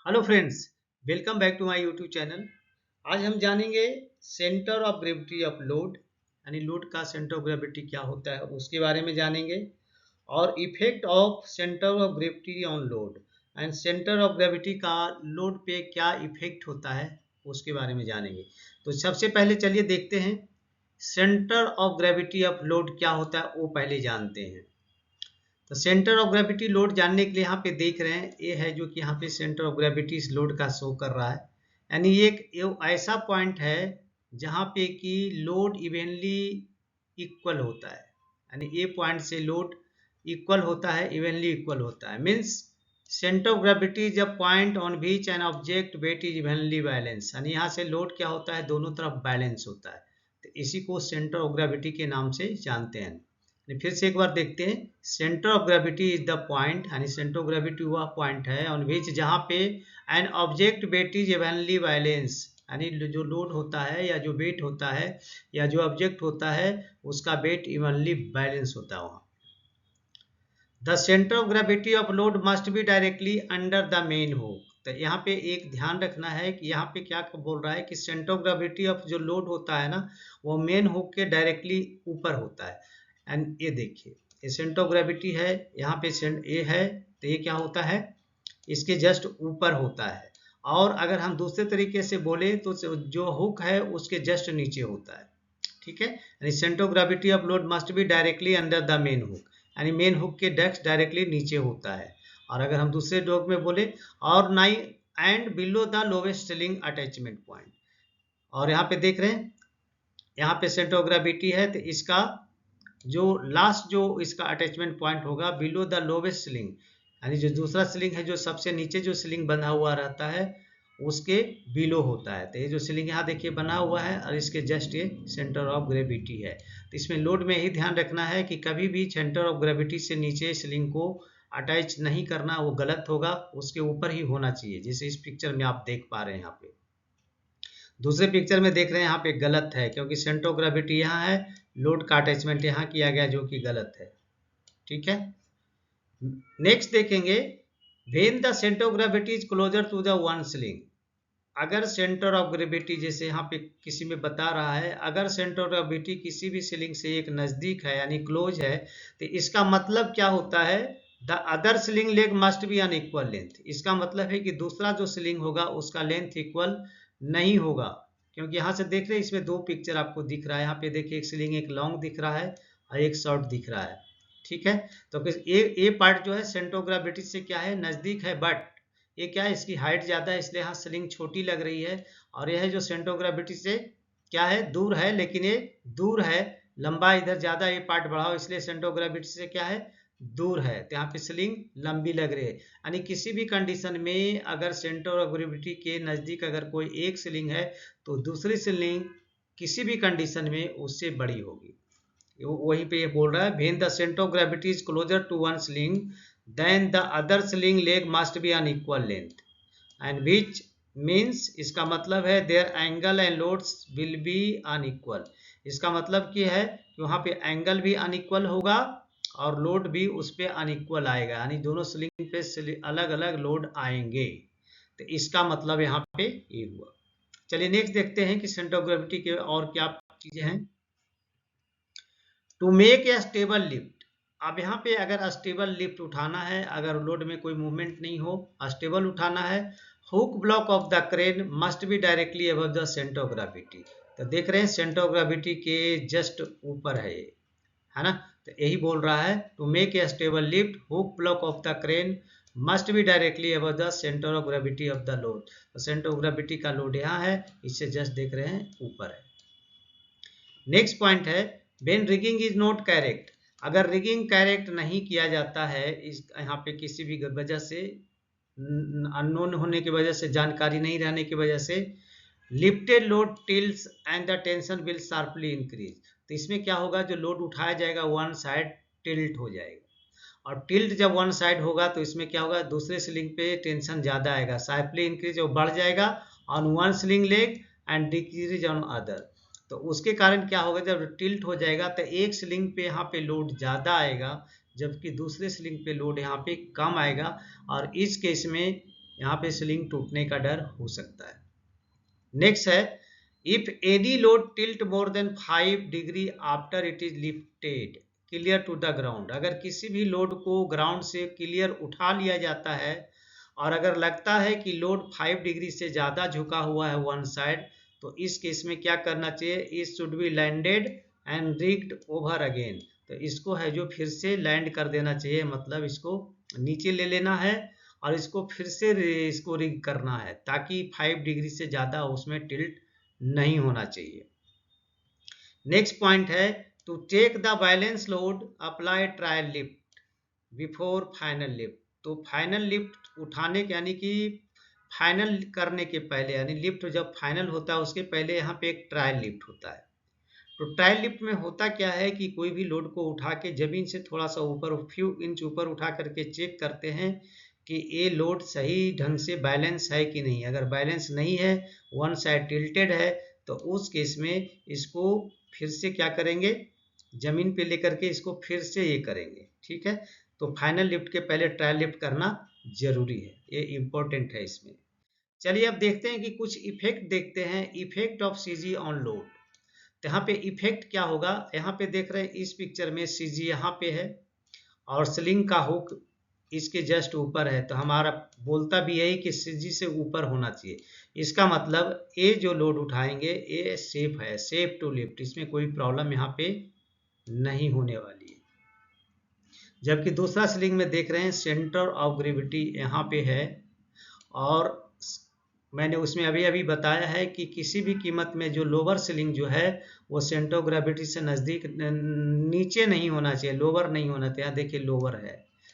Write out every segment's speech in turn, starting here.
Hello friends, welcome back to my YouTube channel. आज हम जानेंगे centre of gravity of load, यानी load का सेंटर ऑफ ग्रेविटी क्या होता है उसके बारे में जानेंगे, और effect of centre of gravity on load and centre of gravity का लोड पे क्या इफेक्ट होता है उसके बारे में जानेंगे। तो सबसे पहले चलिए देखते हैं centre of gravity of load क्या होता है, वो पहले जानते हैं। तो सेंटर ऑफ ग्रेविटी लोड जानने के लिए यहाँ पे देख रहे हैं, ये है जो कि यहाँ पे सेंटर ऑफ ग्रेविटी इस लोड का शो कर रहा है। यानी ये ऐसा पॉइंट है जहाँ पे कि लोड इवनली इक्वल होता है। यानी ए पॉइंट से लोड इक्वल होता है, इवनली इक्वल होता है। Means centre of gravity is a point on which an object wait is evenly balance. यानी यहाँ से लोड क्या होता है, दोनों तरफ बैलेंस होता है। तो इसी को सेंटर ऑफ ग्रेविटी के नाम से जानते हैं। फिर से एक बार देखते हैं, centre of gravity is the point, यानी सेंटर ऑफ ग्रेविटी वह पॉइंट है ऑन विच जहाँ पे an object wait is evenly balance, यानी जो लोड होता है या जो वेट होता है या जो ऑब्जेक्ट होता है उसका वेट इवनली बैलेंस होता है वहाँ। The centre of gravity of load must be directly under the main hook. तो यहाँ पे एक ध्यान रखना है कि यहाँ पे क्या बोल रहा है कि सेंटर ऑफ ग्रेविटी ऑफ जो लोड होता है ना, वो मेन हुक के डायरेक्टली ऊपर होता है। एंड ये देखिए, ये सेंटर ऑफ ग्रेविटी है, यहाँ पे ये है, तो ये क्या होता है, इसके जस्ट ऊपर होता है। और अगर हम दूसरे तरीके से बोले तो जो हुक है उसके जस्ट नीचे होता है। ठीक है, यानी centre of gravity of load must be directly under the main hook, यानी मेन हुक के डेस्क डायरेक्टली नीचे होता है। और अगर हम दूसरे डॉग में बोले, और नाई and below the lowest ceiling attachment point. और यहाँ पे देख रहे हैं, यहाँ पे सेंटर ऑफ ग्रेविटी है, तो इसका जो लास्ट जो इसका अटैचमेंट पॉइंट होगा बिलो द लोवेस्ट सिलिंग, यानी जो दूसरा सिलिंग है, जो सबसे नीचे जो सिलिंग बंधा हुआ रहता है उसके बिलो होता है। तो ये जो सिलिंग यहाँ देखिए बना हुआ है और इसके जस्ट ये सेंटर ऑफ ग्रेविटी है। तो इसमें लोड में ही ध्यान रखना है कि कभी भी सेंटर ऑफ ग्रेविटी से नीचे सिलिंग को अटैच नहीं करना, वो गलत होगा, उसके ऊपर ही होना चाहिए, जैसे इस पिक्चर में आप देख पा रहे हैं। यहाँ पे दूसरे पिक्चर में देख रहे हैं, यहाँ पे गलत है क्योंकि सेंटर ऑफ ग्रेविटी यहाँ है, लोड का अटैचमेंट यहाँ किया गया जो कि गलत है। ठीक है, नेक्स्ट देखेंगे, when the centre of gravity is closer to the one sling. अगर सेंटर ऑफ ग्रेविटी, जैसे यहाँ पे किसी में बता रहा है, अगर सेंटर ऑफ ग्रेविटी किसी भी सिलिंग से एक नजदीक है यानी क्लोज है, तो इसका मतलब क्या होता है, the other sling leg must be unequal length. इसका मतलब है कि दूसरा जो सिलिंग होगा उसका लेंथ इक्वल नहीं होगा। क्योंकि यहाँ से देख रहे हैं, इसमें दो पिक्चर आपको दिख रहा है। यहाँ पे देखिए, एक सिलिंग एक लॉन्ग दिख रहा है और एक शॉर्ट दिख रहा है। ठीक है, तो ये पार्ट जो है सेंटर ऑफ ग्रेविटी से क्या है, नजदीक है, बट ये क्या है, इसकी हाइट ज़्यादा है, इसलिए यहाँ स्लिंग छोटी लग रही है। और यह है जो सेंटर ऑफ ग्रेविटी से क्या है, दूर है, लेकिन ये दूर है, लंबा इधर ज़्यादा, ये पार्ट बढ़ाओ, इसलिए सेंटर ऑफ ग्रेविटी से क्या है, दूर है। तो यहाँ पे स्लिंग लंबी लग रही है। यानी किसी भी कंडीशन में अगर सेंटर ऑफ ग्रेविटी के नज़दीक अगर कोई एक स्लिंग है तो दूसरी स्लिंग किसी भी कंडीशन में उससे बड़ी होगी। वहीं पे ये बोल रहा है, when the centre of gravity is closer to one sling then the other sling leg must be unequal length and which means, इसका मतलब है their angle and loads will be unequal. इसका मतलब क्या है कि वहाँ पे एंगल भी अनइक्वल होगा और लोड भी उस पर अनइक्वल आएगा, यानी दोनों स्लिंग पे अलग अलग लोड आएंगे। तो इसका मतलब यहाँ पे ये हुआ। चलिए नेक्स्ट देखते हैं कि सेंटर ऑफ ग्रेविटी के और क्या चीजें हैं। To make a stable lift. अब यहाँ पे अगर स्टेबल लिफ्ट उठाना है, अगर लोड में कोई मूवमेंट नहीं हो, स्टेबल उठाना है, hook block of the crane must be directly above the centre of gravity. तो देख रहे हैं सेंटर ऑफ ग्रेविटी के जस्ट ऊपर है ये, है ना। तो यही बोल रहा है, to make a stable lift hook block of the crane must be directly above the centre of gravity of the load. तो सेंटर ऑफ ग्रेविटी का लोड यहाँ है, इससे जस्ट देख रहे हैं ऊपर है। नेक्स्ट पॉइंट है, when rigging is not correct. अगर रिगिंग करेक्ट नहीं किया जाता है, इस यहाँ पे किसी भी वजह से, अननोन होने की वजह से, जानकारी नहीं रहने की वजह से, lifted load tills and the tension will sharply increase. तो इसमें क्या होगा, जो लोड उठाया जाएगा वन साइड टिल्ट हो जाएगा, और टिल्ट जब वन साइड होगा तो इसमें क्या होगा, दूसरे स्लिंग पे टेंशन ज़्यादा आएगा, शार्पली इंक्रीज वो बढ़ जाएगा on one sling leg and decrease on other. तो उसके कारण क्या होगा, जब टिल्ट हो जाएगा तो एक स्लिंग पे यहाँ पे लोड ज़्यादा आएगा, जबकि दूसरे स्लिंग पे लोड यहाँ पे कम आएगा। और इस केस में यहाँ पे स्लिंग टूटने का डर हो सकता है। नेक्स्ट है, if any load tilt more than 5 degree after it is lifted clear to the ground, अगर किसी भी लोड को ग्राउंड से क्लियर उठा लिया जाता है और अगर लगता है कि लोड 5 डिग्री से ज़्यादा झुका हुआ है वन साइड, तो इस केस में क्या करना चाहिए, it should be landed and rigged over again, तो इसको है जो फिर से लैंड कर देना चाहिए, मतलब इसको नीचे ले लेना है और इसको फिर से इसको रिग करना है ताकि 5 डिग्री से ज़्यादा उसमें टिल्ट नहीं होना चाहिए। नेक्स्ट पॉइंट है, to take the balance load apply trial lift before final lift, तो फाइनल लिफ्ट उठाने के यानी कि फाइनल करने के पहले, यानी लिफ्ट जब फाइनल होता है उसके पहले यहाँ पे एक ट्रायल लिफ्ट होता है। तो ट्रायल लिफ्ट में होता क्या है कि कोई भी लोड को उठा के जमीन से थोड़ा सा ऊपर, फ्यू इंच ऊपर उठा करके चेक करते हैं कि ये लोड सही ढंग से बैलेंस है कि नहीं, अगर बैलेंस नहीं है, वन साइड टिल्टेड है, तो उस केस में इसको फिर से क्या करेंगे, जमीन पे लेकर के इसको फिर से ये करेंगे, ठीक है। तो फाइनल लिफ्ट के पहले ट्रायल लिफ्ट करना जरूरी है, ये इंपॉर्टेंट है इसमें। चलिए अब देखते हैं कि कुछ इफेक्ट देखते हैं, effect of CG on load. तो यहाँ पे इफेक्ट क्या होगा, यहाँ पे देख रहे हैं इस पिक्चर में सीजी यहाँ पे है और स्लिंग का हुक इसके जस्ट ऊपर है, तो हमारा बोलता भी यही कि सीजी से ऊपर होना चाहिए, इसका मतलब ये जो लोड उठाएंगे ये सेफ है, सेफ टू लिफ्ट, इसमें कोई प्रॉब्लम यहाँ पे नहीं होने वाली है। जबकि दूसरा स्लिंग में देख रहे हैं सेंटर ऑफ ग्रेविटी यहाँ पे है और मैंने उसमें अभी अभी बताया है कि किसी भी कीमत में जो लोअर सीलिंग जो है वो सेंटर ऑफ ग्रेविटी से नज़दीक नीचे नहीं होना चाहिए, लोअर नहीं होना चाहिए। देखिए लोअर है,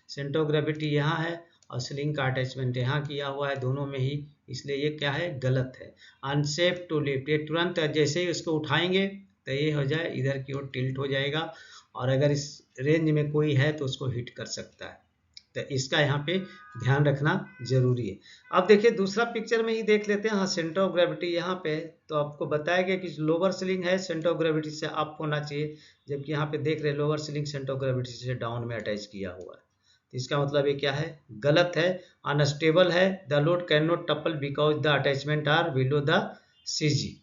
सेंटर ऑफ ग्रेविटी यहाँ है और सीलिंग का अटैचमेंट यहाँ किया हुआ है दोनों में ही, इसलिए ये क्या है, गलत है, अनसेफ टू लिफ्ट। ये तुरंत जैसे ही उसको उठाएंगे तो ये हो जाए इधर की ओर टिल्ट हो जाएगा और अगर इस रेंज में कोई है तो उसको हिट कर सकता है, तो इसका यहाँ पे ध्यान रखना जरूरी है। अब देखिए दूसरा पिक्चर में ही देख लेते हैं, हाँ सेंटर ऑफ ग्रेविटी यहाँ पे है, तो आपको बताया गया कि लोअर सीलिंग है सेंटर ऑफ ग्रेविटी से अप होना चाहिए, जबकि यहाँ पे देख रहे हैं lower ceiling centre of gravity से डाउन में अटैच किया हुआ है, तो इसका मतलब ये क्या है, गलत है, अनस्टेबल है, the load can not topple because the attachment are below the CG.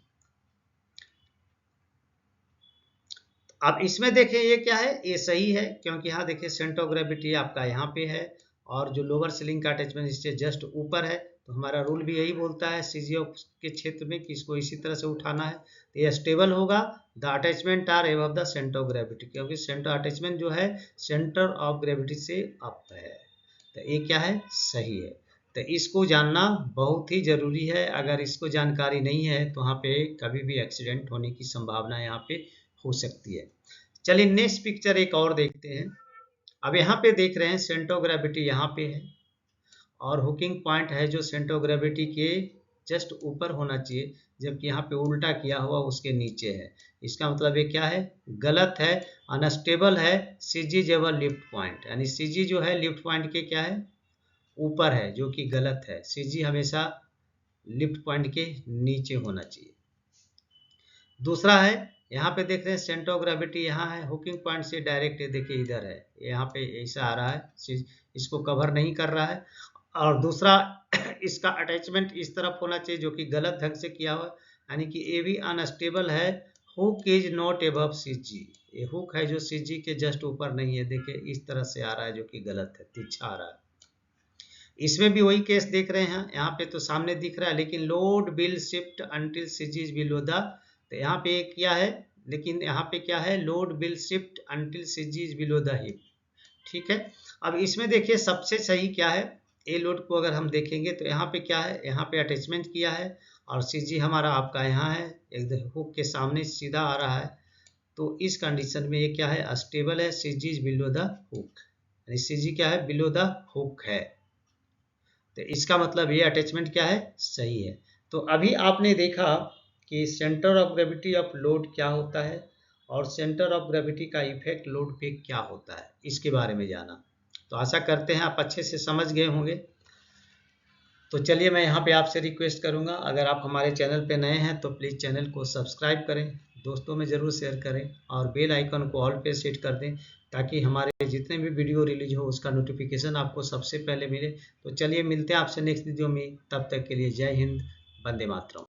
अब इसमें देखिए ये क्या है, ये सही है क्योंकि यहाँ देखिए सेंटर ऑफ ग्रेविटी आपका यहाँ पे है और जो लोअर सीलिंग का अटैचमेंट इससे जस्ट ऊपर है, तो हमारा रूल भी यही बोलता है सीजी के क्षेत्र में कि इसको इसी तरह से उठाना है, तो ये स्टेबल होगा, the attachment are above the centre of gravity, क्योंकि सेंटर अटैचमेंट जो है सेंटर ऑफ ग्रेविटी से अप है, तो ये क्या है, सही है। तो इसको जानना बहुत ही जरूरी है, अगर इसको जानकारी नहीं है तो वहाँ पे कभी भी एक्सीडेंट होने की संभावना यहाँ पे हो सकती है। चलिए नेक्स्ट पिक्चर एक और देखते हैं। अब यहाँ पे देख रहे हैं सेंटर ऑफ ग्रेविटी यहाँ पे है और हुकिंग पॉइंट है जो सेंटर ऑफ ग्रेविटी के जस्ट ऊपर होना चाहिए, जबकि यहाँ पे उल्टा किया हुआ उसके नीचे है, इसका मतलब ये क्या है, गलत है, अनस्टेबल है, सीजी जेवर लिफ्ट पॉइंट, यानी सीजी जो है लिफ्ट पॉइंट के क्या है, ऊपर है, जो कि गलत है, सीजी हमेशा लिफ्ट पॉइंट के नीचे होना चाहिए। दूसरा है, यहाँ पे देख रहे हैं सेंटर ऑफ ग्रेविटी यहाँ है, हुकिंग पॉइंट से डायरेक्ट देखिए इधर है, यहाँ पे ऐसा आ रहा है, इसको कवर नहीं कर रहा है। और दूसरा इसका अटैचमेंट इस तरफ होना चाहिए जो कि गलत ढंग से किया हुआ, यानी कि ये भी अनस्टेबल है, hook is not above CG, ये हुक है जो सीजी के जस्ट ऊपर नहीं है, देखिए इस तरह से आ रहा है जो कि गलत है, तिरछा आ रहा है। इसमें भी वही केस देख रहे हैं, यहाँ पे तो सामने दिख रहा है, लेकिन load will shift until CG is below the, तो यहाँ पे क्या है, लेकिन यहाँ पे क्या है, load will shift until CG is below the hip, ठीक है। अब इसमें देखिए सबसे सही क्या है, ए लोड को अगर हम देखेंगे तो यहाँ पे क्या है, यहाँ पे अटैचमेंट किया है और सीजी हमारा आपका यहाँ है, एकदम हुक के सामने सीधा आ रहा है, तो इस कंडीशन में ये क्या है, स्टेबल है, CG is below the hook, यानी सीजी क्या है, बिलो द हुक है, तो इसका मतलब ये अटैचमेंट क्या है, सही है। तो अभी आपने देखा कि centre of gravity of load क्या होता है और सेंटर ऑफ ग्रेविटी का इफेक्ट लोड पे क्या होता है, इसके बारे में जाना, तो आशा करते हैं आप अच्छे से समझ गए होंगे। तो चलिए मैं यहाँ पे आपसे रिक्वेस्ट करूँगा, अगर आप हमारे चैनल पे नए हैं तो प्लीज़ चैनल को सब्सक्राइब करें, दोस्तों में ज़रूर शेयर करें और बेल आइकन को ऑल पे सेट कर दें ताकि हमारे जितने भी वीडियो रिलीज हो उसका नोटिफिकेशन आपको सबसे पहले मिले। तो चलिए मिलते हैं आपसे नेक्स्ट वीडियो में, तब तक के लिए जय हिंद, वंदे मातरम।